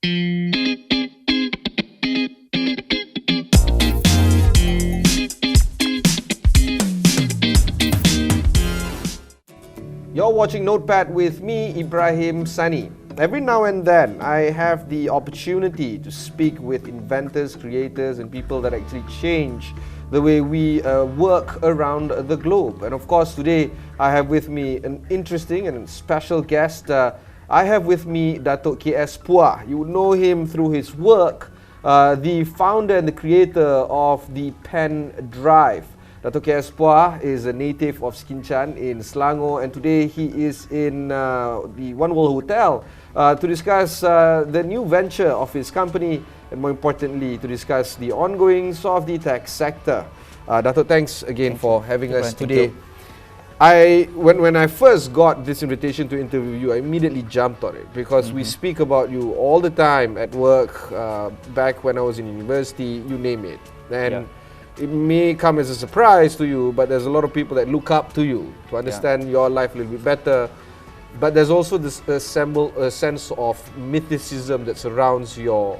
You're watching Notepad with me, Ibrahim Sani. Every now and then, I have the opportunity to speak with inventors, creators, and people that actually change the way we work around the globe. And of course, today I have with me an interesting and special guest. I have with me Dato KS Pua. You would know him through his work, the founder and the creator of the Pendrive. Dato KS Pua is a native of Skinchan in Selangor, and today he is in the One World Hotel to discuss the new venture of his company, and more importantly, to discuss the ongoings of the tech sector. Dato, thanks again for having us today. When I first got this invitation to interview you, I immediately jumped on it because we speak about you all the time at work, back when I was in university, you name it. And it may come as a surprise to you, but there's a lot of people that look up to you to understand your life a little bit better. But there's also this sense of mythicism that surrounds your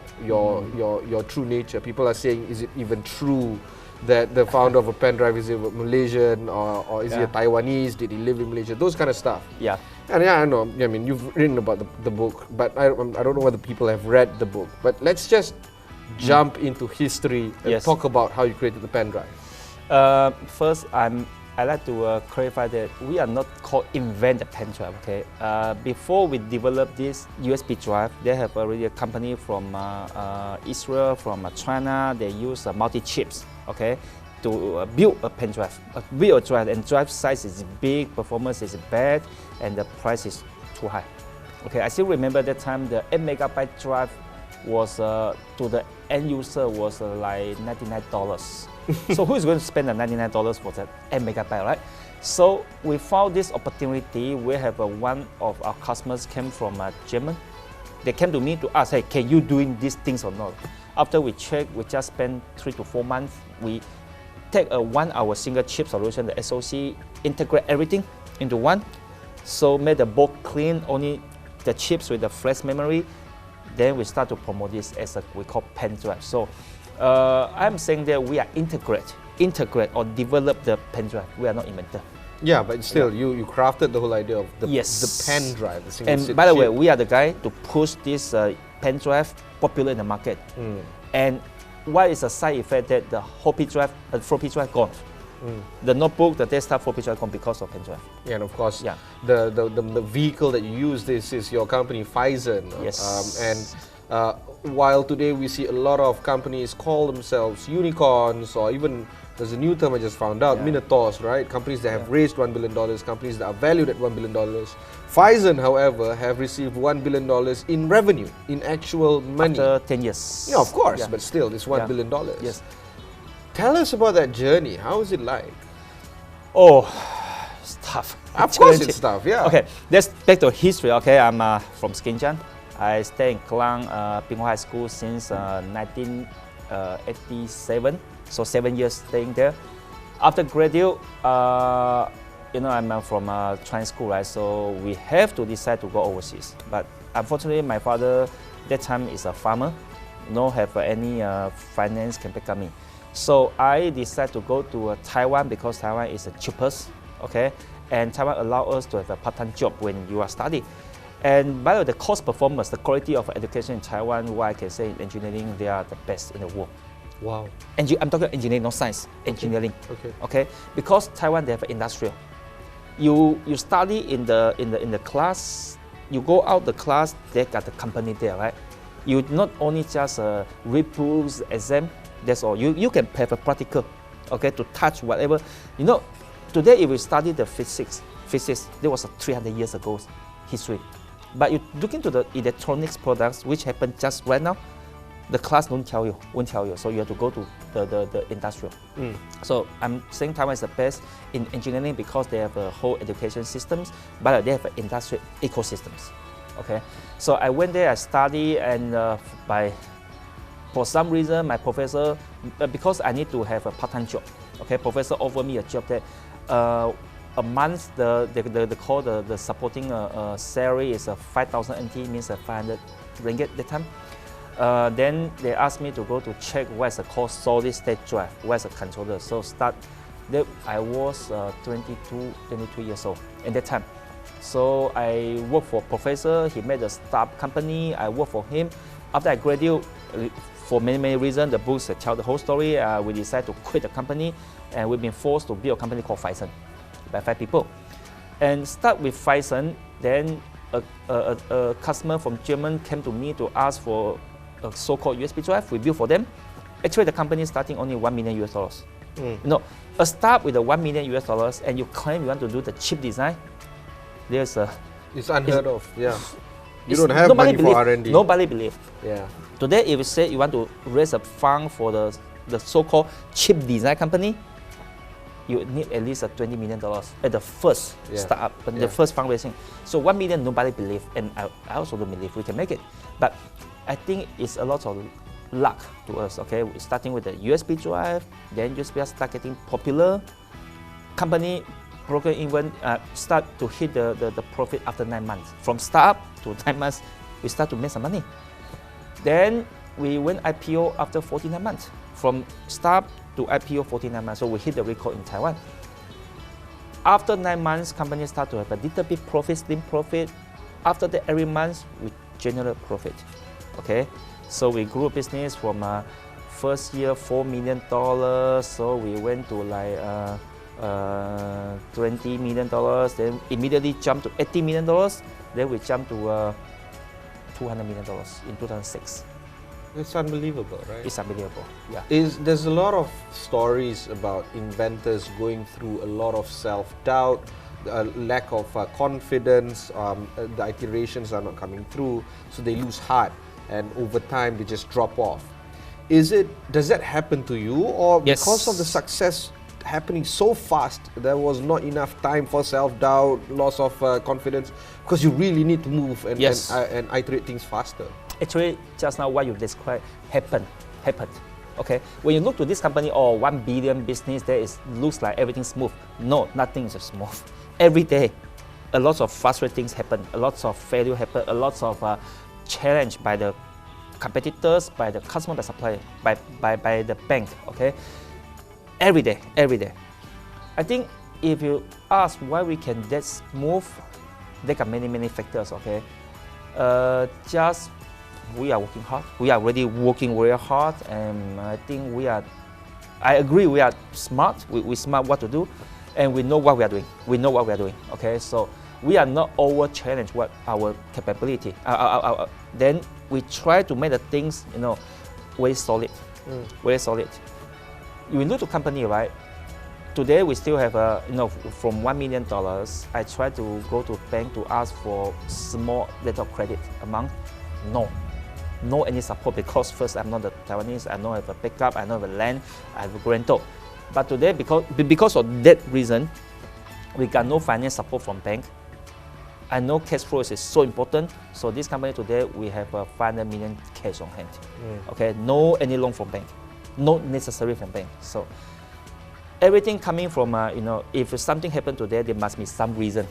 true nature. People are saying, is it even true that the founder of a Pendrive is a Malaysian, or is he a Taiwanese? Did he live in Malaysia? Those kind of stuff. Yeah. And I know. I mean, you've written about the book, but I don't know whether people have read the book. But let's just jump into history and talk about how you created the Pendrive. First, I like to clarify that we are not called invent the Pendrive. Okay, before we develop this USB drive, they have already a company from Israel, from China. They use multi-chips, okay, to build a Pendrive, build a drive, and drive size is big, performance is bad, and the price is too high. Okay, I still remember that time the 8 megabyte drive was to the end user was like $99. So who is going to spend the $99 for that 8 megabyte, right? So we found this opportunity. We have one of our customers came from Germany. They came to me to ask, hey, can you doing these things or not? After we checked, we just spent 3 to 4 months. We take a 1 hour single chip solution, the SoC, integrate everything into one. So made the board clean, only the chips with the flash memory. Then we start to promote this as we call Pendrive. So I'm saying that we are integrate or develop the Pendrive. We are not inventor. Yeah, but still, you crafted the whole idea of the Pendrive. And by the way, we are the guy to push this Pendrive popular in the market. And what is a side effect that the floppy drive gone? The notebook, the desktop floppy drive gone because of Pendrive. Yeah, and of course, the vehicle that you use this is your company Phison. While today we see a lot of companies call themselves unicorns, or even there's a new term I just found out, minotaurs, right? Companies that have raised $1 billion, companies that are valued at $1 billion. Phison, however, have received $1 billion in revenue, in actual money. After 10 years. Yeah, of course, but still, it's $1 billion. Yes. Tell us about that journey. How is it like? Oh, it's tough. Of course it's tough, yeah. Okay, let's back to history. Okay, I'm from Skinchan. I stay in Klang Pinghua High School since 1987, so 7 years staying there. After graduate, I'm from Chinese school, right? So we have to decide to go overseas. But unfortunately, my father that time is a farmer, no have any finance can pick up me. So I decided to go to Taiwan because Taiwan is the cheapest, okay? And Taiwan allows us to have a part-time job when you are studying. And by the way, the cost performance, the quality of education in Taiwan, what I can say in engineering, they are the best in the world. Wow. I'm talking engineering, not science, engineering. Okay. Because Taiwan, they have industrial. You study in the class, you go out the class, they got the company there, right? You not only just read books, exam, that's all. You can have a practical, okay, to touch whatever. You know, today if we study the physics, there was a 300 years ago history. But you look into the electronics products, which happen just right now, the class won't tell you. So you have to go to the industrial. So I'm saying Taiwan is the best in engineering because they have a whole education systems, but they have industrial ecosystems. Okay, so I went there, I studied, and for some reason, my professor, because I need to have a part-time job, okay, professor offered me a job that a month, the supporting salary is 5,000 NT, means 500 ringgit that time. Then they asked me to go to check what's the called solid state drive, what's the controller. So that I was 22 years old at that time. So I worked for professor. He made a startup company. I worked for him. After I graduated, for many reasons, the books tell the whole story. We decided to quit the company, and we've been forced to build a company called Phison by 5 people. And start with Phison, then a customer from Germany came to me to ask for a so-called USB drive. We built for them. Actually, the company starting only $1 million. You know, a start with the $1 million and you claim you want to do the chip design, it's unheard of. Yeah, you don't have money for R&D. Nobody believe. Yeah. Today, if you say you want to raise a fund for the so-called chip design company, you need at least $20 million at the first startup, the first fundraising. So $1 million, nobody believe, and I also don't believe we can make it. But I think it's a lot of luck to us. Okay, starting with the USB drive, then USB start getting popular. Company broken even start to hit the profit after 9 months. From startup to 9 months, we start to make some money. Then we went IPO after 49 months. From startup to IPO 49 months, so we hit the record in Taiwan. After 9 months, company start to have a little bit profit, slim profit. After that, every month we generate profit. Okay, so we grew business from first year $4 million, so we went to like $20 million, then immediately jumped to $80 million, then we jumped to $200 million in 2006. It's unbelievable, right? It's unbelievable, yeah. There's a lot of stories about inventors going through a lot of self-doubt, lack of confidence, the iterations are not coming through, so they lose heart, and over time they just drop off. Does that happen to you, or because of the success happening so fast, there was not enough time for self-doubt, loss of confidence, because you really need to move and iterate things faster? Actually, just now what you described happened. Okay, when you look to this company or 1 billion business, looks like everything smooth. No, nothing is smooth. Every day, a lot of frustrating things happen, a lot of failure happen, a lot of challenge by the competitors, by the customer, by supplier, by the bank. Okay, every day. I think if you ask why we can that smooth, there are many factors. Okay, just we are working hard. We are really working very hard, and I think I agree we are smart. We smart what to do, and we know what we are doing. Okay, so we are not over challenged what our capability. Then we try to make the things very solid, very solid. You look to company, right? Today we still have from $1 million. I try to go to bank to ask for small letter of credit amount. No any support, because first I'm not the Taiwanese, I don't have a backup, I don't have a land, I have a guarantor. But today, because of that reason, we got no finance support from bank. I know cash flow is so important, so this company today, we have 500 million cash on hand. Okay, no any loan from bank, not necessary from bank. So everything coming from, if something happened today, there must be some reason.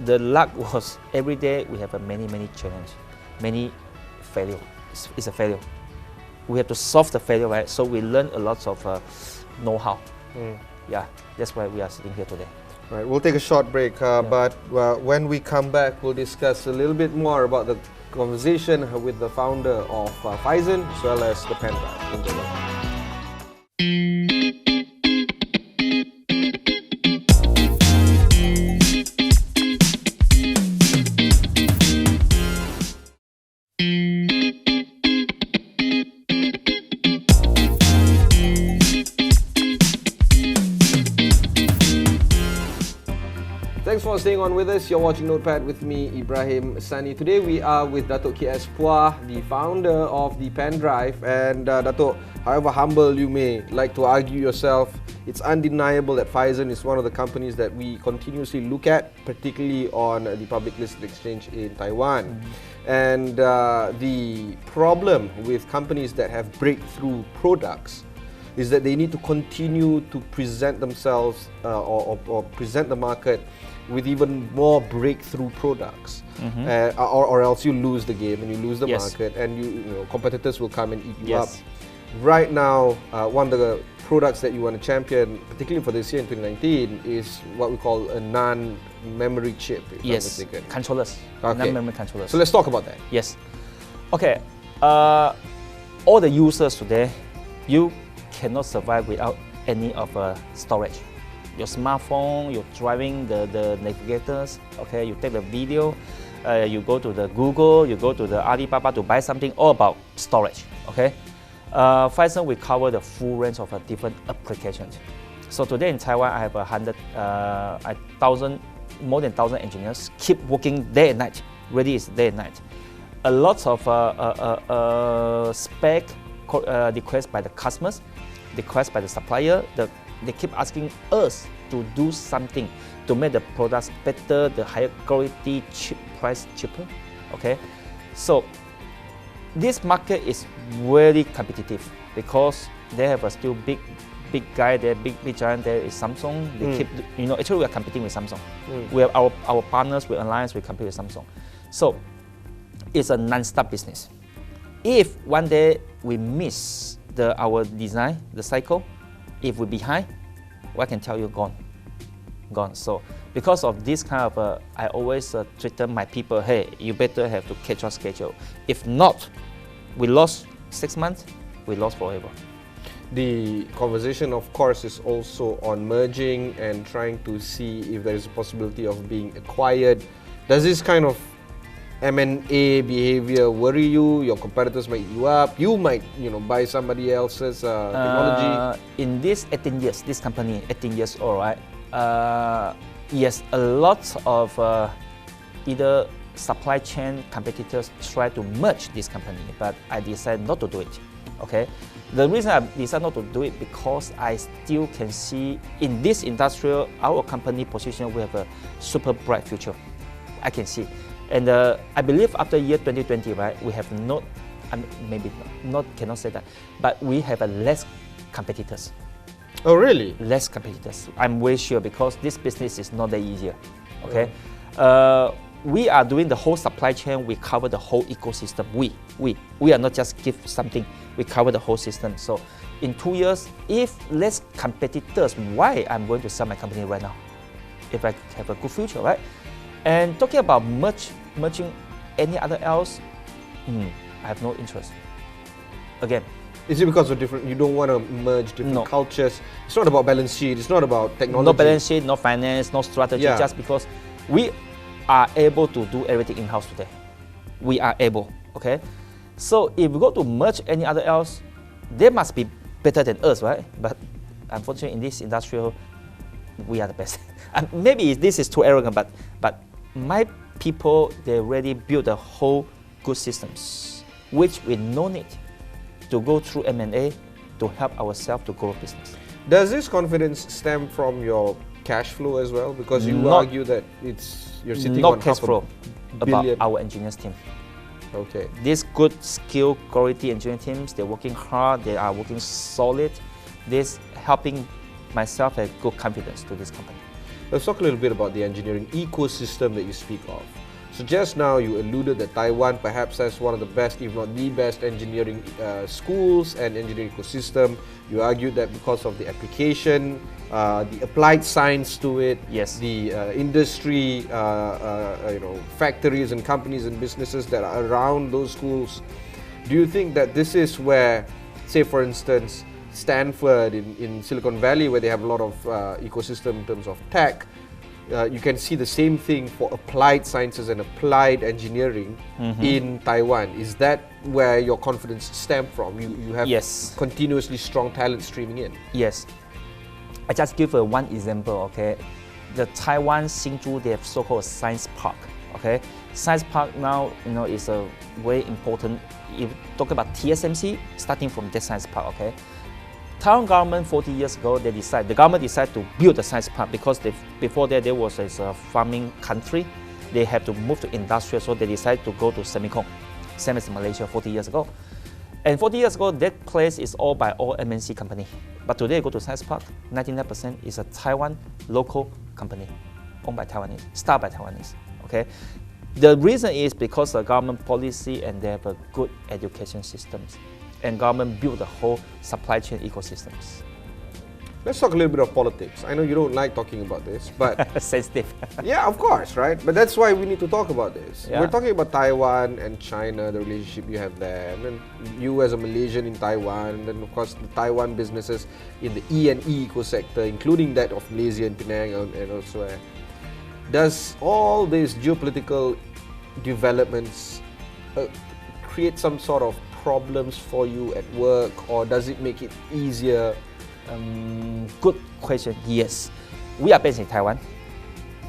The luck was every day we have many challenges, many failure. It's a failure. We have to solve the failure, right? So we learn a lot of know-how. Yeah, that's why we are sitting here today. Right, we'll take a short break, but when we come back, we'll discuss a little bit more about the conversation with the founder of Phison as well as the Pendrive. Thanks for staying on with us. You're watching Notepad with me, Ibrahim Sani. Today we are with Dato KS Pua, the founder of the Pendrive. And Dato, however humble you may like to argue yourself, it's undeniable that Phison is one of the companies that we continuously look at, particularly on the public listed exchange in Taiwan. And the problem with companies that have breakthrough products is that they need to continue to present themselves or present the market with even more breakthrough products, or else you lose the game and you lose the market, and you know, competitors will come and eat you up. Right now, one of the products that you want to champion, particularly for this year in 2019, is what we call a non-memory chip. If I'm mistaken. Controllers, non-memory controllers. So let's talk about that. Yes. Okay. All the users today, you cannot survive without any of storage. Your smartphone, you're driving the navigators, okay, you take the video, you go to the Google, you go to the Alibaba to buy something, all about storage, okay? Phison, we cover the full range of different applications. So today in Taiwan, I have more than 1,000 engineers, keep working day and night, really is day and night. A lot of spec requests by the customers, requests by the supplier. They keep asking us to do something to make the products better, the higher quality, price cheaper. Okay, so this market is very competitive because they have a still big guy there, big giant there is Samsung. They keep, you know, actually we are competing with Samsung. We have our partners with Alliance, we compete with Samsung. So it's a non-stop business. If one day we miss our design, the cycle, if we're behind, well, I can tell you, gone. So because of this kind of, I always treat my people, hey, you better have to catch our schedule. If not, we lost 6 months, we lost forever. The conversation, of course, is also on merging and trying to see if there is a possibility of being acquired. Does this kind of M&A behavior worry you? Your competitors might eat you up. You might, you know, buy somebody else's technology. In this 18 years, this company 18 years old, right? Yes, a lot of either supply chain competitors try to merge this company, but I decided not to do it. Okay, the reason I decided not to do it because I still can see in this industrial, our company position, we have a super bright future. I can see. And I believe after year 2020, right, we have not, maybe not, cannot say that, but we have less competitors. Oh, really? Less competitors. I'm way sure because this business is not that easier. Okay, we are doing the whole supply chain. We cover the whole ecosystem. We are not just give something. We cover the whole system. So, in 2 years, if less competitors, why I'm going to sell my company right now? If I have a good future, right? And talking about merging any other else, I have no interest. Again. Is it because of different, you don't want to merge different cultures? It's not about balance sheet, it's not about technology. No balance sheet, no finance, no strategy, just because we are able to do everything in-house today. We are able, okay? So if we go to merge any other else, they must be better than us, right? But unfortunately in this industrial, we are the best. And maybe this is too arrogant, but my people, they already built the whole good systems, which we no need to go through M&A to help ourselves to grow business. Does this confidence stem from your cash flow as well? Because you argue that you're sitting on cash flow about our engineers team. Okay. These good skill quality engineering teams, they're working hard, they are working solid. This helping myself have good confidence to this company. Let's talk a little bit about the engineering ecosystem that you speak of. So just now you alluded that Taiwan perhaps has one of the best, if not the best, engineering schools and engineering ecosystem. You argued that because of the application, the applied science to it, the industry, factories and companies and businesses that are around those schools. Do you think that this is where, say for instance, Stanford in Silicon Valley, where they have a lot of ecosystem in terms of tech, you can see the same thing for applied sciences and applied engineering in Taiwan. Is that where your confidence stems from? You have continuously strong talent streaming in. Yes. I just give one example, okay? The Taiwan Hsinchu, they have so-called science park, okay? Science park now, is a very important. If you talk about TSMC, starting from that science park, okay? Taiwan government 40 years ago, the government decided to build a science park because before that there was a farming country. They had to move to industrial, so they decided to go to semicon, same as Malaysia 40 years ago. And 40 years ago, that place is all by all MNC company. But today, go to science park, 99% is a Taiwan local company. owned by Taiwanese, started by Taiwanese. Okay, the reason is because the government policy and they have a good education systems, and government build the whole supply chain ecosystems. Let's talk a little bit of politics. I know you don't like talking about this, but sensitive. yeah, of course, right? But that's why we need to talk about this. Yeah. We're talking about Taiwan and China, the relationship you have there, and then you as a Malaysian in Taiwan, and then of course the Taiwan businesses in the E&E eco sector, including that of Malaysia and Penang and elsewhere. Does all these geopolitical developments create some sort of problems for you at work, or does it make it easier? Good question. Yes, we are based in Taiwan.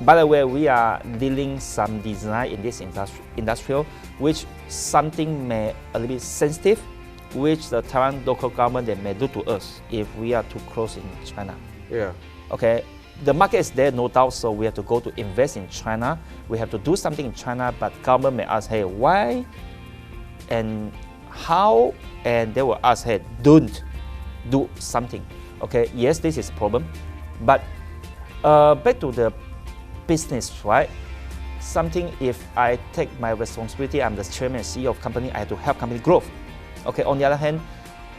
By the way, we are dealing some design in this industrial, which something may a little bit sensitive, which the Taiwan local government they may do to us if we are too close in China. Yeah. Okay. The market is there, no doubt. So we have to go to invest in China. We have to do something in China, but government may ask, hey, why and how, and they will ask, hey, don't do something. Okay, yes, this is a problem, but back to the business, right? Something, if I take my responsibility, I'm the chairman and CEO of company, I have to help company growth. Okay, on the other hand,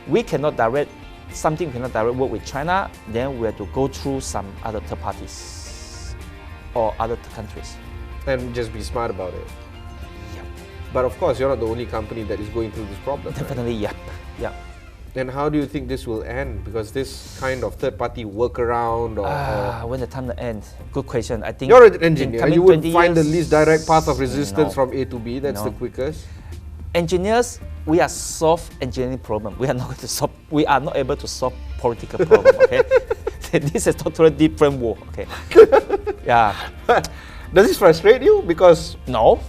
we cannot direct work with China, then we have to go through some other third parties or other countries. And just be smart about it. Yep. But of course, you're not the only company that is going through this problem. Definitely, right? yep. Yeah. Then how do you think this will end? Because this kind of third-party workaround or when the time to end? Good question. I think you're an engineer. You would find the years, least direct path of resistance no, from A to B. That's the no. quickest. Engineers, we are solve engineering problem. We are not going to solve. We are not able to solve political problem. Okay, this is totally different world. Okay, yeah. Does this frustrate you? Because no.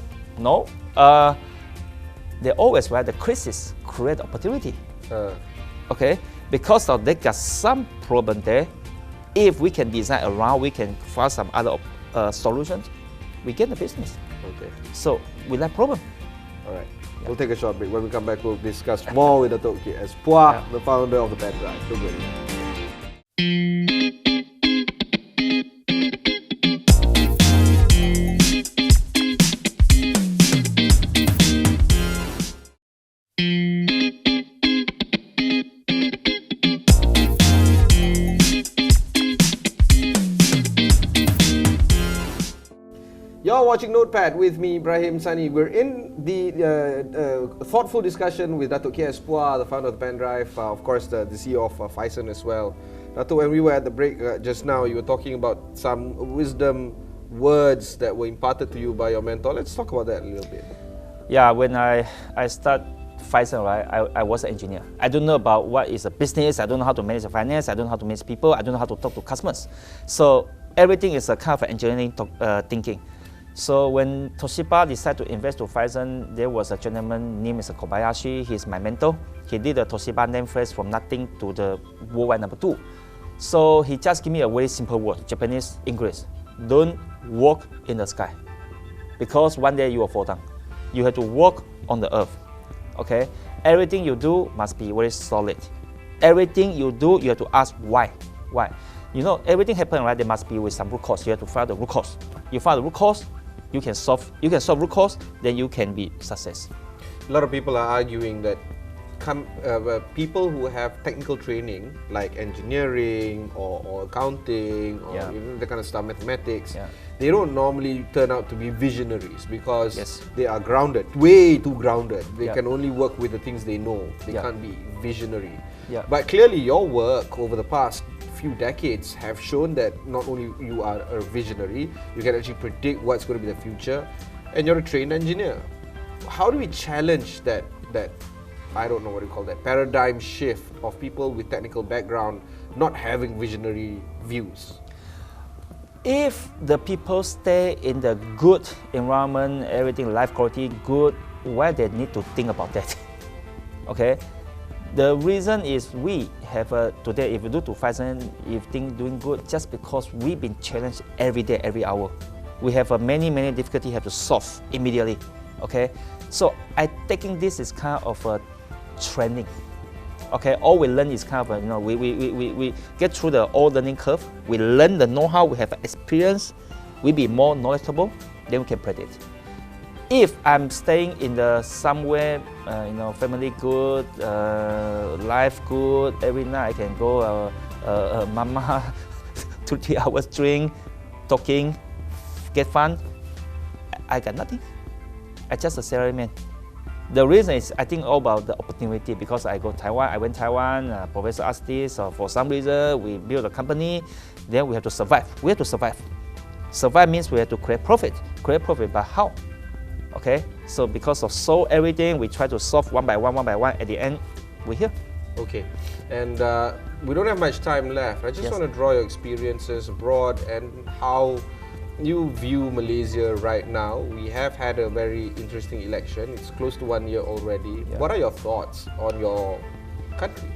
They always the crisis create opportunity. Okay, because of they got some problem there. If we can design around, we can find some other solutions. We get the business. Okay. So we like problem. All right. Yeah. We'll take a short break. When we come back, we'll discuss more with Dato KS Pua, the founder of the Pendrive. Don't worry. You're watching Notepad with me, Ibrahim Sani. We're in the thoughtful discussion with Dato KS Pua, the founder of the Pendrive, of course the CEO of Phison as well. Dato, when we were at the break just now, you were talking about some wisdom words that were imparted to you by your mentor. Let's talk about that a little bit. Yeah, when I start Phison, right, I was an engineer. I don't know about what is a business. I don't know how to manage the finance. I don't know how to manage people. I don't know how to talk to customers. So everything is a kind of engineering thinking. So when Toshiba decided to invest to Phison, there was a gentleman named Mr. Kobayashi. He's my mentor. He did the Toshiba name first from nothing to the worldwide number 2. So he just gave me a very simple word, Japanese, English. Don't walk in the sky, because one day you will fall down. You have to walk on the earth. Okay? Everything you do must be very solid. Everything you do, you have to ask why. Why? You know, everything happens, right? There must be with some root cause. You have to find the root cause. You find the root cause, you can solve root cause, then you can be success. A lot of people are arguing that people who have technical training like engineering or accounting or that kind of stuff, mathematics, they don't normally turn out to be visionaries because they are grounded, way too grounded. They can only work with the things they know. They can't be visionary. But clearly your work over the past few decades have shown that not only you are a visionary, you can actually predict what's going to be the future, and you're a trained engineer. How do we challenge that I don't know what you call that, paradigm shift of people with technical background not having visionary views? If the people stay in the good environment, everything, life quality good, why they need to think about that? Okay? The reason is we have today, if you do to Phison, if things doing good, just because we've been challenged every day, every hour. We have many difficulties have to solve immediately. Okay? So I taking this is kind of a training. Okay, all we learn is kind of we get through the old learning curve. We learn the know-how, we have experience, we be more knowledgeable, then we can predict. If I'm staying in the somewhere, family good, life good, every night I can go, mama, 2-3 hours drink, talking, get fun, I got nothing. I just a salaryman. The reason is I think all about the opportunity because I go Taiwan, I went Taiwan, professor asked this, for some reason we build a company, then we have to survive. We have to survive. Survive means we have to create profit. Create profit, but how? Okay, so because of everything, we try to solve one by one, at the end, we're here. Okay, and we don't have much time left. I just want to draw your experiences abroad and how you view Malaysia right now. We have had a very interesting election. It's close to 1 year already. Yeah. What are your thoughts on your country?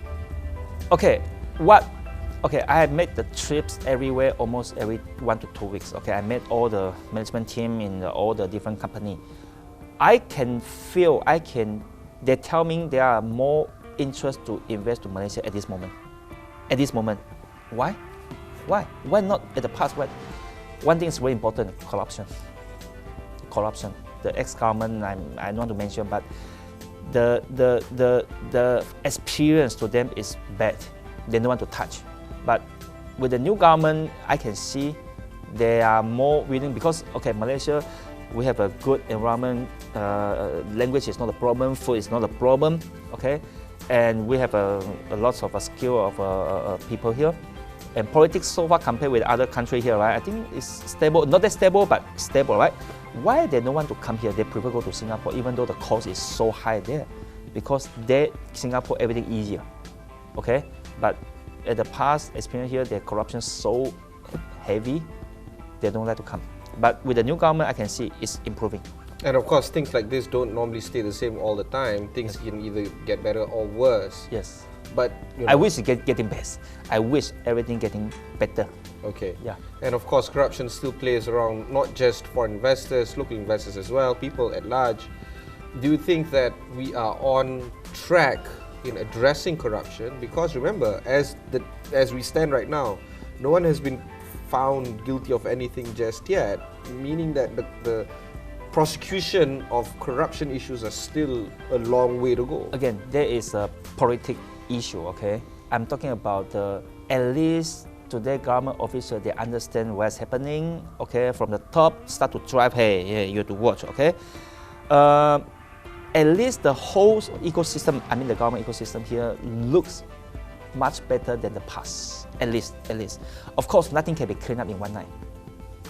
Okay, I have made the trips everywhere almost every 1 to 2 weeks. Okay, I met all the management team in all the different companies. I can feel, they tell me there are more interest to invest to Malaysia at this moment. At this moment. Why? Why not at the past? Why? One thing is very important, corruption. Corruption. The ex-government, I don't want to mention, but the experience to them is bad. They don't want to touch. But with the new government, I can see they are more willing because, okay, Malaysia, we have a good environment, language is not a problem, food is not a problem, okay? And we have a lot of skill of people here. And politics so far compared with other countries here, right? I think it's stable, not that stable, but stable, right? Why they don't want to come here? They prefer go to Singapore, even though the cost is so high there. Because Singapore, everything easier, okay? But at the past experience here, their corruption so heavy, they don't like to come. But with the new government, I can see it's improving. And of course, things like this don't normally stay the same all the time. Things can either get better or worse. Yes. But I wish it getting best. I wish everything getting better. Okay. Yeah. And of course, corruption still plays around, not just foreign investors, local investors as well, people at large. Do you think that we are on track in addressing corruption? Because remember, as we stand right now, no one has been found guilty of anything just yet, meaning that the prosecution of corruption issues are still a long way to go. Again, there is a political issue, okay? I'm talking about at least today government officials, they understand what's happening, okay? From the top, start to drive, hey, you have to watch, okay? At least the whole ecosystem, I mean the government ecosystem here, looks much better than the past, at least. Of course, nothing can be cleaned up in one night.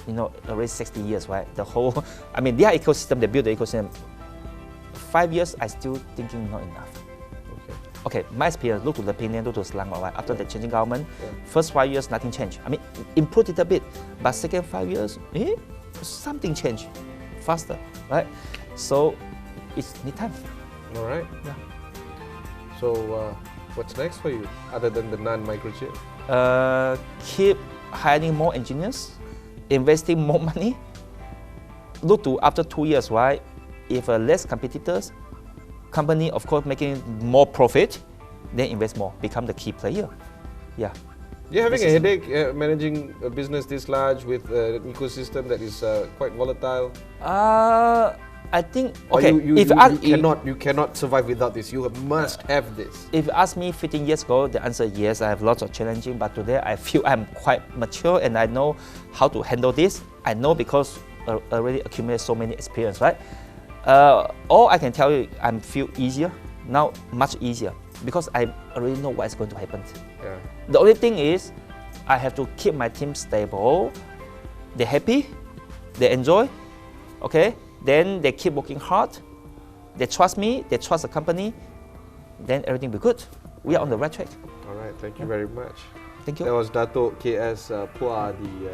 You know, already 60 years, right? The whole, I mean, their ecosystem, they build the ecosystem. 5 years, I still thinking not enough. Okay, my experience, look to the Penang, look to Selangor, right? After the changing government, first 5 years, nothing changed. I mean, improved it a bit, but second 5 years, something changed faster, right? So, it's need time. All right. Yeah. So, what's next for you, other than the non-microchip? Keep hiring more engineers, investing more money. Look to after 2 years, right? If less competitors, company of course making more profit, then invest more, become the key player. Yeah. You're having a headache managing a business this large with an ecosystem that is quite volatile? I think, okay, you cannot survive without this. You must have this. If you ask me 15 years ago, the answer is yes, I have lots of challenging, but today I feel I'm quite mature and I know how to handle this. I know because I already accumulated so many experience, right? All I can tell you, I feel easier, now much easier, because I already know what is going to happen. Yeah. The only thing is, I have to keep my team stable, they're happy, they enjoy, okay? Then they keep working hard, they trust me, they trust the company, then everything will be good. We are on the right track. All right, thank you very much. Thank you. That was Dato KS Pua, the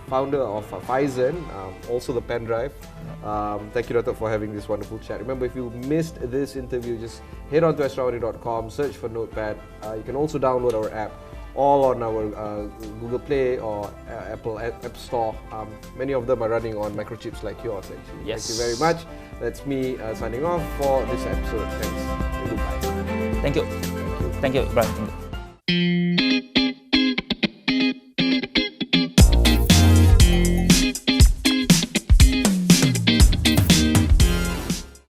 founder of Phison, also the Pendrive. Thank you, Dato, for having this wonderful chat. Remember, if you missed this interview, just head on to astro.com, search for Notepad. You can also download our app, all on our Google Play or Apple App Store. Many of them are running on microchips like yours, actually. Yes. Thank you very much. That's me signing off for this episode. Thanks and goodbye. Thank you. Thank you, Ibrahim.